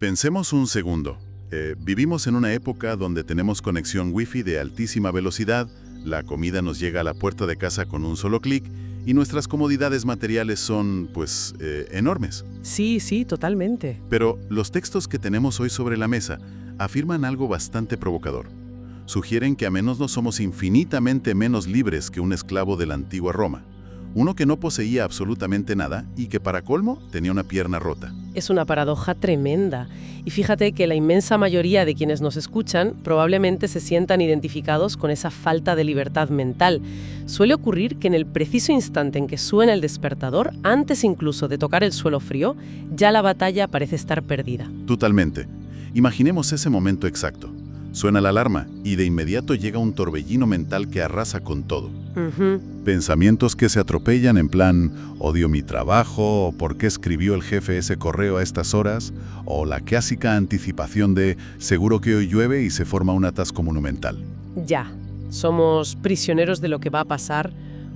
Pensemos un segundo. Vivimos en una época donde tenemos conexión Wi-Fi de altísima velocidad, la comida nos llega a la puerta de casa con un solo clic y nuestras comodidades materiales son, enormes. Sí, totalmente. Pero los textos que tenemos hoy sobre la mesa afirman algo bastante provocador. Sugieren que a menos no somos infinitamente menos libres que un esclavo de la antigua Roma. Uno que no poseía absolutamente nada y que para colmo tenía una pierna rota. Es una paradoja tremenda. Y fíjate que la inmensa mayoría de quienes nos escuchan probablemente se sientan identificados con esa falta de libertad mental. Suele ocurrir que en el preciso instante en que suena el despertador, antes incluso de tocar el suelo frío, ya la batalla parece estar perdida. Totalmente. Imaginemos ese momento exacto. Suena la alarma y de inmediato llega un torbellino mental que arrasa con todo. Pensamientos que se atropellan en plan, odio mi trabajo, o por qué escribió el jefe ese correo a estas horas, o la clásica anticipación de, seguro que hoy llueve y se forma un atasco monumental. Ya, somos prisioneros de lo que va a pasar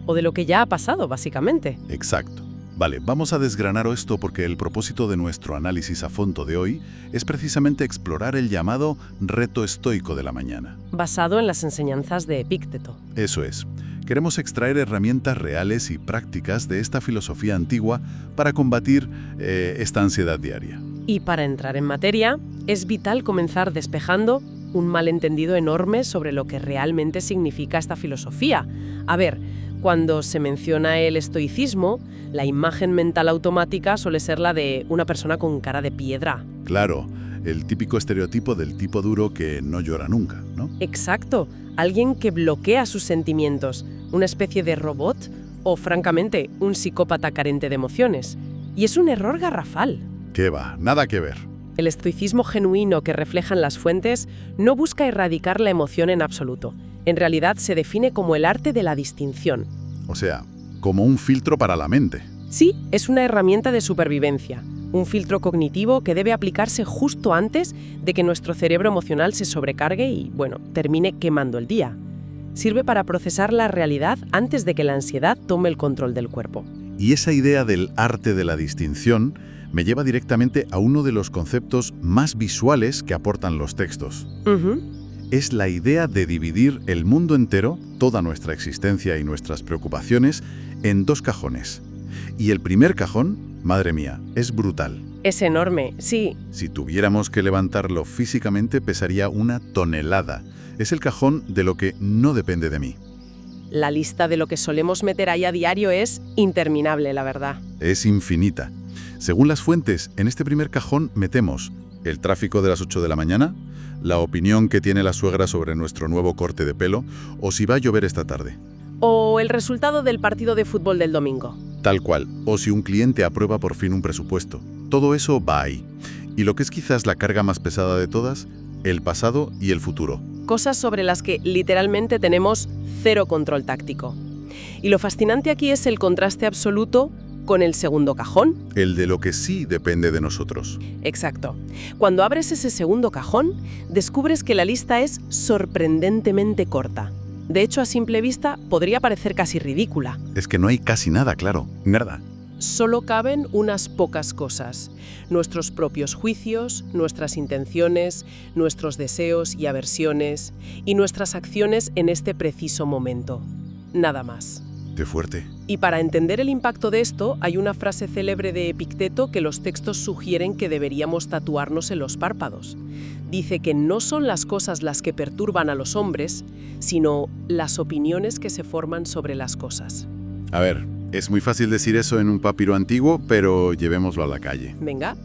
o de lo que ya ha pasado, básicamente. Exacto. Vale, vamos a desgranar esto porque el propósito de nuestro análisis a fondo de hoy es precisamente explorar el llamado reto estoico de la mañana. Basado en las enseñanzas de Epícteto. Eso es. Queremos extraer herramientas reales y prácticas de esta filosofía antigua para combatir esta ansiedad diaria. Y para entrar en materia, es vital comenzar despejando un malentendido enorme sobre lo que realmente significa esta filosofía. A ver, cuando se menciona el estoicismo, la imagen mental automática suele ser la de una persona con cara de piedra. Claro, el típico estereotipo del tipo duro que no llora nunca, ¿no? Exacto, alguien que bloquea sus sentimientos, una especie de robot o, francamente, un psicópata carente de emociones. Y es un error garrafal. ¿Qué va? Nada que ver. El estoicismo genuino que reflejan las fuentes no busca erradicar la emoción en absoluto. En realidad se define como el arte de la distinción. O sea, como un filtro para la mente. Sí, es una herramienta de supervivencia, un filtro cognitivo que debe aplicarse justo antes de que nuestro cerebro emocional se sobrecargue y, termine quemando el día. Sirve para procesar la realidad antes de que la ansiedad tome el control del cuerpo. Y esa idea del arte de la distinción me lleva directamente a uno de los conceptos más visuales que aportan los textos. Es la idea de dividir el mundo entero, toda nuestra existencia y nuestras preocupaciones, en dos cajones. Y el primer cajón, madre mía, es brutal. Es enorme, sí. Si tuviéramos que levantarlo físicamente, pesaría una tonelada. Es el cajón de lo que no depende de mí. La lista de lo que solemos meter ahí a diario es interminable, la verdad. Es infinita. Según las fuentes, en este primer cajón metemos el tráfico de las 8 de la mañana, la opinión que tiene la suegra sobre nuestro nuevo corte de pelo, o si va a llover esta tarde. O el resultado del partido de fútbol del domingo. Tal cual. O si un cliente aprueba por fin un presupuesto. Todo eso va ahí. Y lo que es quizás la carga más pesada de todas, el pasado y el futuro. Cosas sobre las que literalmente tenemos cero control táctico. Y lo fascinante aquí es el contraste absoluto con el segundo cajón. El de lo que sí depende de nosotros. Exacto. Cuando abres ese segundo cajón, descubres que la lista es sorprendentemente corta. De hecho, a simple vista, podría parecer casi ridícula. Es que no hay casi nada, claro. Nada. Solo caben unas pocas cosas. Nuestros propios juicios, nuestras intenciones, nuestros deseos y aversiones, y nuestras acciones en este preciso momento. Nada más. Qué fuerte. Y para entender el impacto de esto, hay una frase célebre de Epicteto que los textos sugieren que deberíamos tatuarnos en los párpados. Dice que no son las cosas las que perturban a los hombres, sino las opiniones que se forman sobre las cosas. A ver, es muy fácil decir eso en un papiro antiguo, pero llevémoslo a la calle. Venga.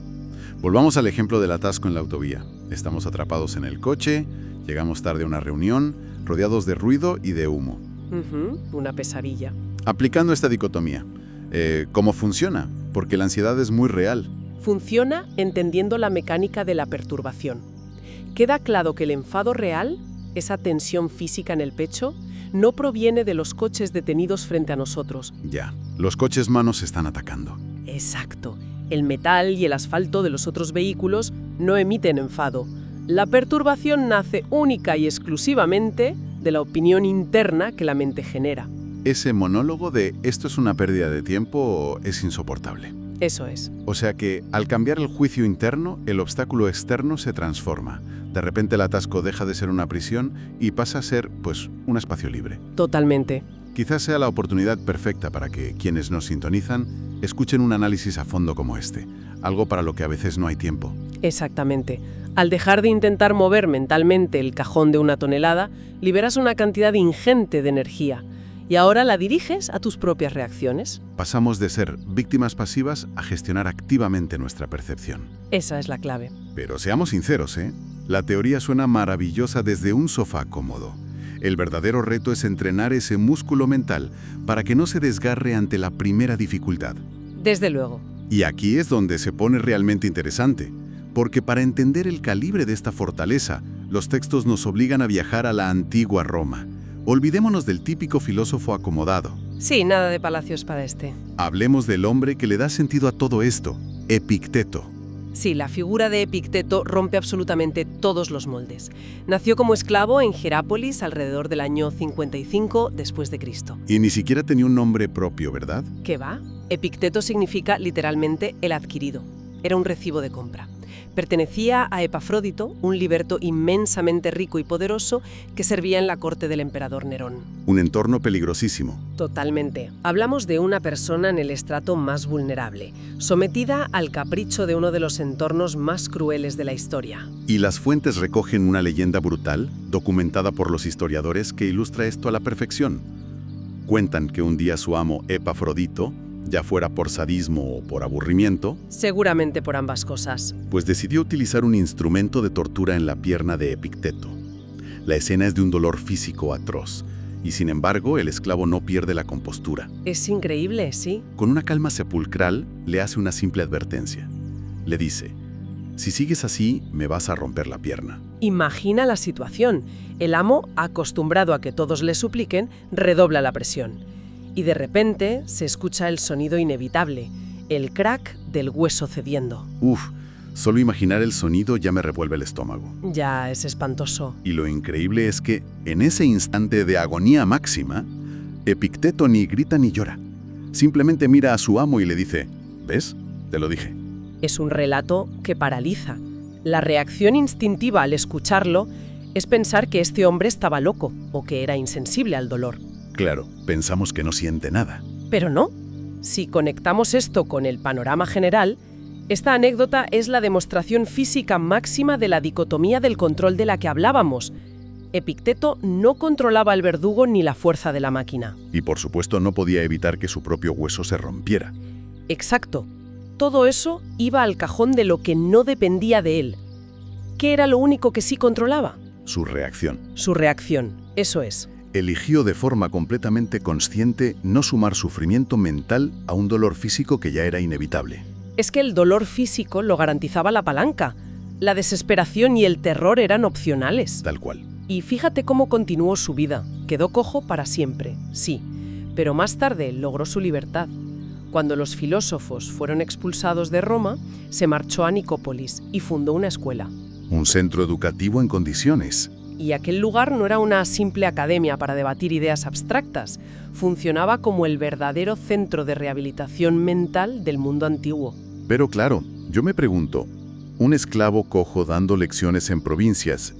Volvamos al ejemplo del atasco en la autovía. Estamos atrapados en el coche, llegamos tarde a una reunión, rodeados de ruido y de humo. Una pesadilla. Aplicando esta dicotomía, ¿cómo funciona? Porque la ansiedad es muy real. Funciona entendiendo la mecánica de la perturbación. Queda claro que el enfado real, esa tensión física en el pecho, no proviene de los coches detenidos frente a nosotros. Ya, los coches manos están atacando. Exacto. El metal y el asfalto de los otros vehículos no emiten enfado. La perturbación nace única y exclusivamente de la opinión interna que la mente genera. Ese monólogo de «esto es una pérdida de tiempo» es insoportable. Eso es. O sea que, al cambiar el juicio interno, el obstáculo externo se transforma. De repente el atasco deja de ser una prisión y pasa a ser, pues, un espacio libre. Totalmente. Quizás sea la oportunidad perfecta para que quienes nos sintonizan escuchen un análisis a fondo como este, algo para lo que a veces no hay tiempo. Exactamente. Al dejar de intentar mover mentalmente el cajón de una tonelada, liberas una cantidad ingente de energía y ahora la diriges a tus propias reacciones. Pasamos de ser víctimas pasivas a gestionar activamente nuestra percepción. Esa es la clave. Pero seamos sinceros, ¿eh? La teoría suena maravillosa desde un sofá cómodo. El verdadero reto es entrenar ese músculo mental para que no se desgarre ante la primera dificultad. Desde luego. Y aquí es donde se pone realmente interesante, porque para entender el calibre de esta fortaleza, los textos nos obligan a viajar a la antigua Roma. Olvidémonos del típico filósofo acomodado. Sí, nada de palacios para este. Hablemos del hombre que le da sentido a todo esto, Epicteto. Sí, la figura de Epicteto rompe absolutamente todos los moldes. Nació como esclavo en Jerápolis alrededor del año 55 después de Cristo. Y ni siquiera tenía un nombre propio, ¿verdad? ¿Qué va? Epicteto significa literalmente el adquirido. Era un recibo de compra. Pertenecía a Epafrodito, un liberto inmensamente rico y poderoso que servía en la corte del emperador Nerón. Un entorno peligrosísimo. Totalmente. Hablamos de una persona en el estrato más vulnerable, sometida al capricho de uno de los entornos más crueles de la historia. Y las fuentes recogen una leyenda brutal, documentada por los historiadores, que ilustra esto a la perfección. Cuentan que un día su amo Epafrodito, ya fuera por sadismo o por aburrimiento, Seguramente por ambas cosas. pues decidió utilizar un instrumento de tortura en la pierna de Epicteto. La escena es de un dolor físico atroz, y sin embargo el esclavo no pierde la compostura. Es increíble, ¿sí? Con una calma sepulcral le hace una simple advertencia. Le dice, si sigues así, me vas a romper la pierna. Imagina la situación. El amo, acostumbrado a que todos le supliquen, redobla la presión. Y de repente se escucha el sonido inevitable, el crack del hueso cediendo. Uf, solo imaginar el sonido ya me revuelve el estómago. Ya es espantoso. Y lo increíble es que, en ese instante de agonía máxima, Epicteto ni grita ni llora. Simplemente mira a su amo y le dice, ¿ves? Te lo dije. Es un relato que paraliza. La reacción instintiva al escucharlo es pensar que este hombre estaba loco o que era insensible al dolor. Claro, pensamos que no siente nada. Pero no. Si conectamos esto con el panorama general, esta anécdota es la demostración física máxima de la dicotomía del control de la que hablábamos. Epicteto no controlaba al verdugo ni la fuerza de la máquina. Y por supuesto no podía evitar que su propio hueso se rompiera. Exacto. Todo eso iba al cajón de lo que no dependía de él. ¿Qué era lo único que sí controlaba? Su reacción. Su reacción, eso es. Eligió de forma completamente consciente no sumar sufrimiento mental a un dolor físico que ya era inevitable. Es que el dolor físico lo garantizaba la palanca. La desesperación y el terror eran opcionales. Tal cual. Y fíjate cómo continuó su vida. Quedó cojo para siempre, sí. Pero más tarde logró su libertad. Cuando los filósofos fueron expulsados de Roma, se marchó a Nicópolis y fundó una escuela. Un centro educativo en condiciones. Y aquel lugar no era una simple academia para debatir ideas abstractas. Funcionaba como el verdadero centro de rehabilitación mental del mundo antiguo. Pero claro, yo me pregunto, un esclavo cojo dando lecciones en provincias,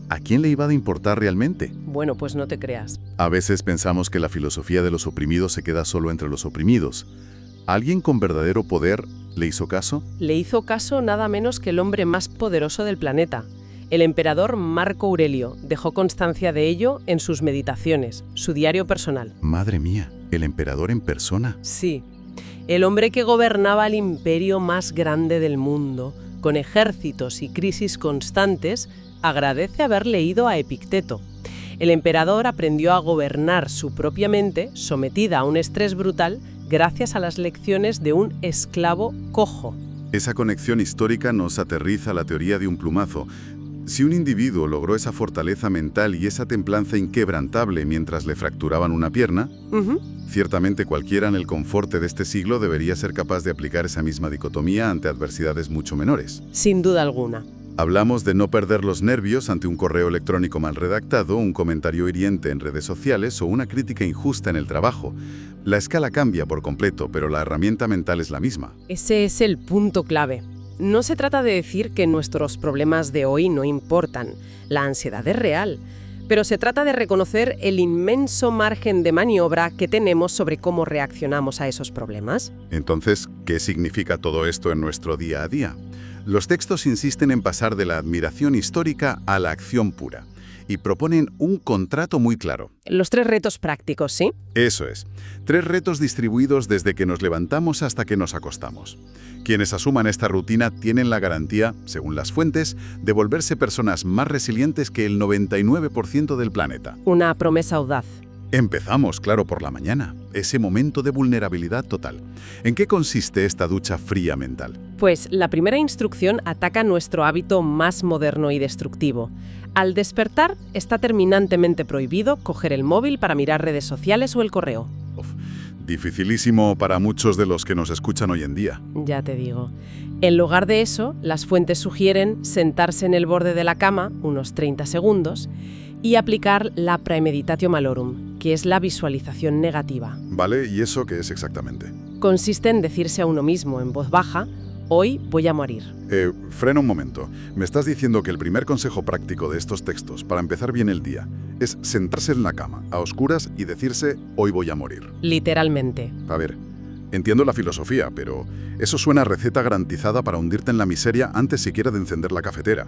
¿a quién le iba a importar realmente? Bueno, pues no te creas. A veces pensamos que la filosofía de los oprimidos se queda solo entre los oprimidos. ¿Alguien con verdadero poder le hizo caso? Le hizo caso nada menos que el hombre más poderoso del planeta. El emperador Marco Aurelio dejó constancia de ello en sus meditaciones, su diario personal. Madre mía, ¿el emperador en persona? Sí, el hombre que gobernaba el imperio más grande del mundo, con ejércitos y crisis constantes, agradece haber leído a Epicteto. El emperador aprendió a gobernar su propia mente, sometida a un estrés brutal, gracias a las lecciones de un esclavo cojo. Esa conexión histórica nos aterriza a la teoría de un plumazo. Si un individuo logró esa fortaleza mental y esa templanza inquebrantable mientras le fracturaban una pierna, ciertamente cualquiera en el confort de este siglo debería ser capaz de aplicar esa misma dicotomía ante adversidades mucho menores. Sin duda alguna. Hablamos de no perder los nervios ante un correo electrónico mal redactado, un comentario hiriente en redes sociales o una crítica injusta en el trabajo. La escala cambia por completo, pero la herramienta mental es la misma. Ese es el punto clave. No se trata de decir que nuestros problemas de hoy no importan. La ansiedad es real. Pero se trata de reconocer el inmenso margen de maniobra que tenemos sobre cómo reaccionamos a esos problemas. Entonces, ¿qué significa todo esto en nuestro día a día? Los textos insisten en pasar de la admiración histórica a la acción pura y proponen un contrato muy claro. Los 3 retos prácticos, ¿sí? Eso es. 3 retos distribuidos desde que nos levantamos hasta que nos acostamos. Quienes asuman esta rutina tienen la garantía, según las fuentes, de volverse personas más resilientes que el 99% del planeta. Una promesa audaz. Empezamos, claro, por la mañana, ese momento de vulnerabilidad total. ¿En qué consiste esta ducha fría mental? Pues la primera instrucción ataca nuestro hábito más moderno y destructivo. Al despertar, está terminantemente prohibido coger el móvil para mirar redes sociales o el correo. Dificilísimo para muchos de los que nos escuchan hoy en día. Ya te digo. En lugar de eso, las fuentes sugieren sentarse en el borde de la cama unos 30 segundos y aplicar la premeditatio malorum, que es la visualización negativa. ¿Vale? ¿Y eso qué es exactamente? Consiste en decirse a uno mismo en voz baja: hoy voy a morir. Frena un momento. Me estás diciendo que el primer consejo práctico de estos textos para empezar bien el día es sentarse en la cama, a oscuras, y decirse hoy voy a morir. Literalmente. A ver, entiendo la filosofía, pero eso suena a receta garantizada para hundirte en la miseria antes siquiera de encender la cafetera.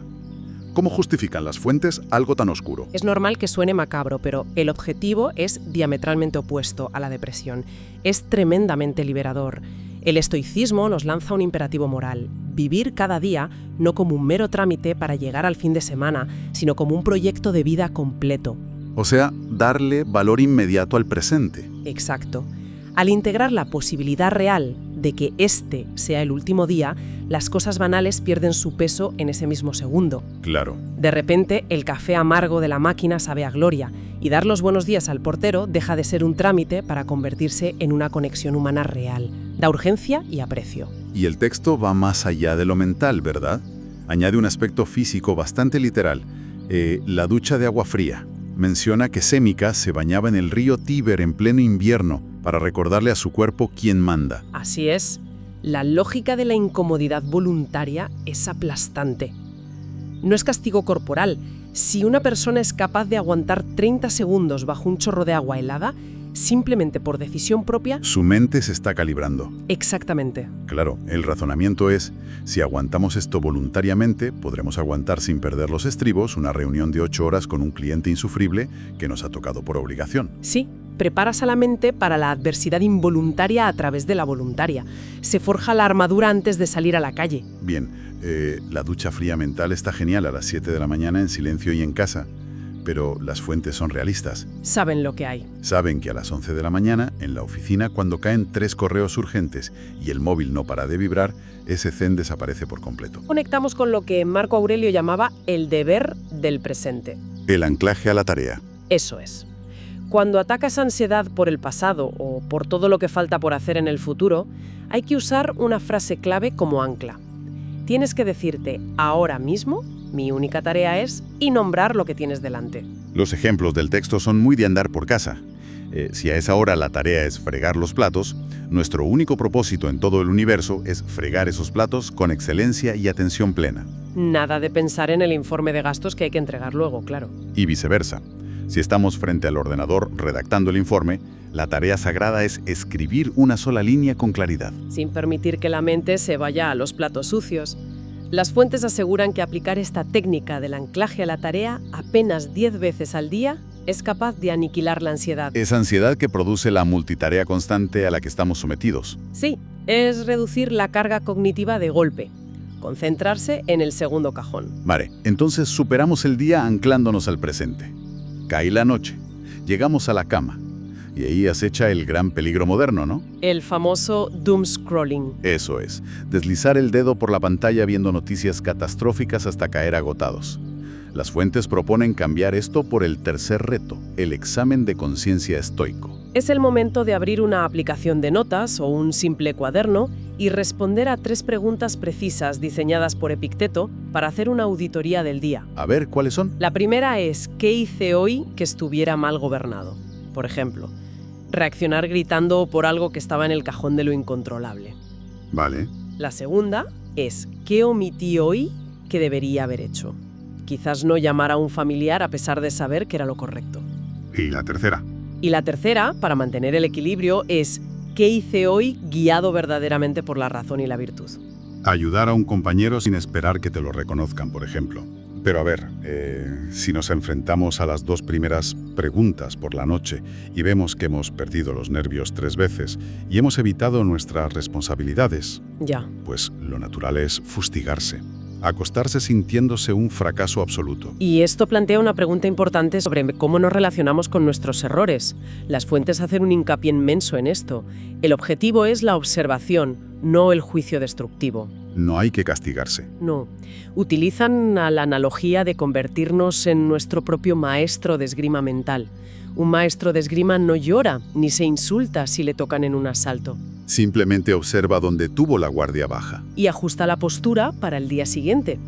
¿Cómo justifican las fuentes algo tan oscuro? Es normal que suene macabro, pero el objetivo es diametralmente opuesto a la depresión. Es tremendamente liberador. El estoicismo nos lanza un imperativo moral: vivir cada día no como un mero trámite para llegar al fin de semana, sino como un proyecto de vida completo. O sea, darle valor inmediato al presente. Exacto. Al integrar la posibilidad real de que este sea el último día, las cosas banales pierden su peso en ese mismo segundo. Claro. De repente, el café amargo de la máquina sabe a gloria, y dar los buenos días al portero deja de ser un trámite para convertirse en una conexión humana real. Da urgencia y aprecio. Y el texto va más allá de lo mental, ¿verdad? Añade un aspecto físico bastante literal. La ducha de agua fría. Menciona que Sémica se bañaba en el río Tíber en pleno invierno para recordarle a su cuerpo quién manda. Así es. La lógica de la incomodidad voluntaria es aplastante. No es castigo corporal. Si una persona es capaz de aguantar 30 segundos bajo un chorro de agua helada, simplemente por decisión propia... Su mente se está calibrando. Exactamente. Claro, el razonamiento es, si aguantamos esto voluntariamente, podremos aguantar sin perder los estribos una reunión de 8 horas con un cliente insufrible que nos ha tocado por obligación. Sí, preparas a la mente para la adversidad involuntaria a través de la voluntaria. Se forja la armadura antes de salir a la calle. Bien, la ducha fría mental está genial a las 7 de la mañana en silencio y en casa. Pero las fuentes son realistas. Saben lo que hay. Saben que a las 11 de la mañana, en la oficina, cuando caen 3 correos urgentes y el móvil no para de vibrar, ese zen desaparece por completo. Conectamos con lo que Marco Aurelio llamaba el deber del presente. El anclaje a la tarea. Eso es. Cuando atacas ansiedad por el pasado o por todo lo que falta por hacer en el futuro, hay que usar una frase clave como ancla. Tienes que decirte ahora mismo: mi única tarea es, y nombrar lo que tienes delante. Los ejemplos del texto son muy de andar por casa. Si a esa hora la tarea es fregar los platos, nuestro único propósito en todo el universo es fregar esos platos con excelencia y atención plena. Nada de pensar en el informe de gastos que hay que entregar luego, claro. Y viceversa. Si estamos frente al ordenador redactando el informe, la tarea sagrada es escribir una sola línea con claridad. Sin permitir que la mente se vaya a los platos sucios. Las fuentes aseguran que aplicar esta técnica del anclaje a la tarea apenas 10 veces al día es capaz de aniquilar la ansiedad. Esa ansiedad que produce la multitarea constante a la que estamos sometidos. Sí, es reducir la carga cognitiva de golpe. Concentrarse en el segundo cajón. Vale, entonces superamos el día anclándonos al presente. Cae la noche, llegamos a la cama. Y ahí acecha el gran peligro moderno, ¿no? El famoso doom scrolling. Eso es, deslizar el dedo por la pantalla viendo noticias catastróficas hasta caer agotados. Las fuentes proponen cambiar esto por el tercer reto, el examen de conciencia estoico. Es el momento de abrir una aplicación de notas o un simple cuaderno y responder a 3 preguntas precisas diseñadas por Epicteto para hacer una auditoría del día. A ver, ¿cuáles son? La primera es, ¿qué hice hoy que estuviera mal gobernado? Por ejemplo, reaccionar gritando por algo que estaba en el cajón de lo incontrolable. Vale. La segunda es, ¿qué omití hoy que debería haber hecho? Quizás no llamar a un familiar a pesar de saber que era lo correcto. ¿Y la tercera? Y la tercera, para mantener el equilibrio, es ¿qué hice hoy guiado verdaderamente por la razón y la virtud? Ayudar a un compañero sin esperar que te lo reconozcan, por ejemplo. Pero a ver, si nos enfrentamos a las 2 primeras preguntas por la noche y vemos que hemos perdido los nervios 3 veces y hemos evitado nuestras responsabilidades, Ya. pues lo natural es fustigarse, acostarse sintiéndose un fracaso absoluto. Y esto plantea una pregunta importante sobre cómo nos relacionamos con nuestros errores. Las fuentes hacen un hincapié inmenso en esto. El objetivo es la observación, no el juicio destructivo. No hay que castigarse. No. Utilizan la analogía de convertirnos en nuestro propio maestro de esgrima mental. Un maestro de esgrima no llora ni se insulta si le tocan en un asalto. Simplemente observa dónde tuvo la guardia baja. Y ajusta la postura para el día siguiente.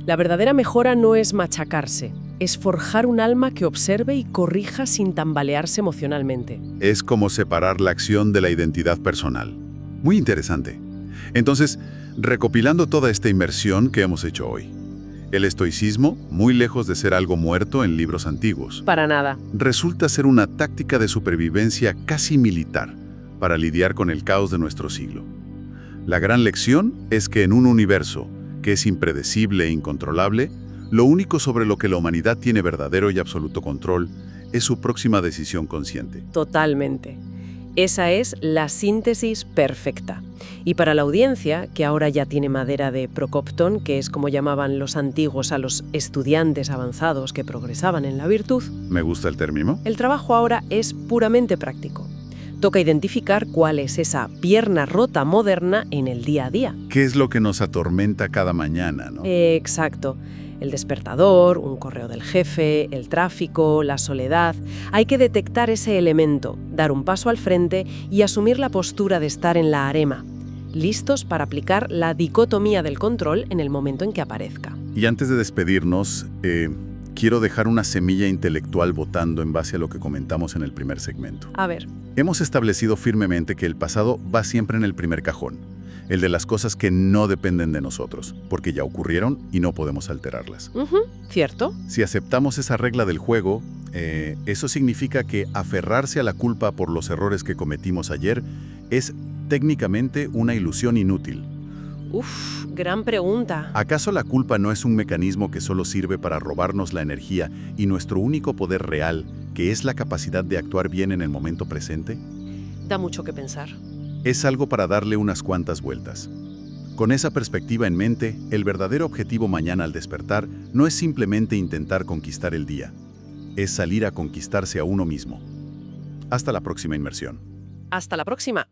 La verdadera mejora no es machacarse, es forjar un alma que observe y corrija sin tambalearse emocionalmente. Es como separar la acción de la identidad personal. Muy interesante. Entonces, recopilando toda esta inmersión que hemos hecho hoy, el estoicismo, muy lejos de ser algo muerto en libros antiguos, Para nada. resulta ser una táctica de supervivencia casi militar para lidiar con el caos de nuestro siglo. La gran lección es que en un universo que es impredecible e incontrolable, lo único sobre lo que la humanidad tiene verdadero y absoluto control es su próxima decisión consciente. Totalmente. Esa es la síntesis perfecta. Y para la audiencia, que ahora ya tiene madera de Procopton, que es como llamaban los antiguos a los estudiantes avanzados que progresaban en la virtud, ¿Me gusta el término? el trabajo ahora es puramente práctico. Toca identificar cuál es esa pierna rota moderna en el día a día. ¿Qué es lo que nos atormenta cada mañana, no? Exacto. El despertador, un correo del jefe, el tráfico, la soledad. Hay que detectar ese elemento, dar un paso al frente y asumir la postura de estar en la arema, listos para aplicar la dicotomía del control en el momento en que aparezca. Y antes de despedirnos, quiero dejar una semilla intelectual botando en base a lo que comentamos en el primer segmento. A ver. Hemos establecido firmemente que el pasado va siempre en el primer cajón, el de las cosas que no dependen de nosotros, porque ya ocurrieron y no podemos alterarlas. ¿Cierto? Si aceptamos esa regla del juego, eso significa que aferrarse a la culpa por los errores que cometimos ayer es técnicamente una ilusión inútil. Uf, gran pregunta. ¿Acaso la culpa no es un mecanismo que solo sirve para robarnos la energía y nuestro único poder real, que es la capacidad de actuar bien en el momento presente? Da mucho que pensar. Es algo para darle unas cuantas vueltas. Con esa perspectiva en mente, el verdadero objetivo mañana al despertar no es simplemente intentar conquistar el día, es salir a conquistarse a uno mismo. Hasta la próxima inmersión. Hasta la próxima.